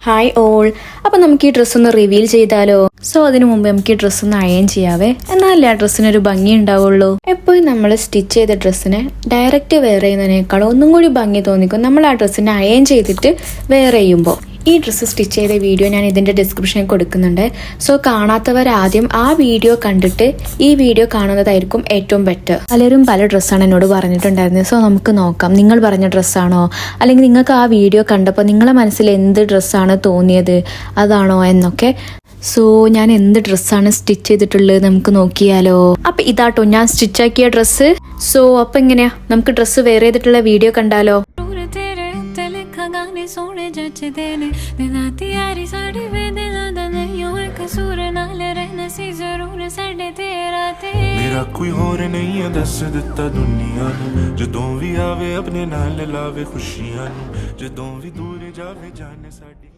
Hi all. അപ്പം നമുക്ക് ഈ ഡ്രസ്സൊന്ന് റിവീൽ ചെയ്താലോ? സോ അതിനു മുമ്പ് നമുക്ക് ഈ ഡ്രസ്സൊന്ന് അയൺ ചെയ്യാവേ, എന്നാലേ ആ ഡ്രസ്സിനൊരു ഭംഗി ഉണ്ടാവുള്ളൂ. എപ്പോഴും നമ്മൾ സ്റ്റിച്ച് ചെയ്ത ഡ്രസ്സിനെ ഡയറക്റ്റ് വെയർ ചെയ്യുന്നതിനേക്കാൾ ഒന്നും കൂടി ഭംഗി തോന്നിക്കും നമ്മൾ ആ ഡ്രസ്സിനെ അയൺ ചെയ്തിട്ട് വെയർ ചെയ്യുമ്പോൾ. ഈ ഡ്രസ്സ് സ്റ്റിച്ച് ചെയ്ത വീഡിയോ ഞാൻ ഇതിൻ്റെ ഡിസ്ക്രിപ്ഷനിൽ കൊടുക്കുന്നുണ്ട്. സോ കാണാത്തവർ ആദ്യം ആ വീഡിയോ കണ്ടിട്ട് ഈ വീഡിയോ കാണുന്നതായിരിക്കും ഏറ്റവും ബെറ്റർ. പലരും പല ഡ്രസ്സാണ് എന്നോട് പറഞ്ഞിട്ടുണ്ടായിരുന്നത്. സോ നമുക്ക് നോക്കാം, നിങ്ങൾ പറഞ്ഞ ഡ്രസ്സാണോ അല്ലെങ്കിൽ നിങ്ങൾക്ക് ആ വീഡിയോ കണ്ടപ്പോൾ നിങ്ങളെ മനസ്സിൽ എന്ത് ഡ്രസ്സാണ് തോന്നിയത് അതാണോ എന്നൊക്കെ. സോ ഞാൻ എന്ത് ഡ്രസ്സാണ് സ്റ്റിച്ച് ചെയ്തിട്ടുള്ളത് നമുക്ക് നോക്കിയാലോ. അപ്പം ഇതാട്ടോ ഞാൻ സ്റ്റിച്ചാക്കിയ ഡ്രസ്സ്. സോ അപ്പം എങ്ങനെയാ, നമുക്ക് ഡ്രസ്സ് വെയർ ചെയ്തിട്ടുള്ള വീഡിയോ കണ്ടാലോ. सोने जचदे ने दिलां त्यारी साड़ी वे दिलां दा नहीं होए कसूर नाल रहना सी जरूर साडे तेरा ते मेरा कोई होर नहीं है दस दिता दुनिया नूं जदों भी आवे अपने नाल लावे खुशियां नूं जदों भी दूर जावे जाने साडी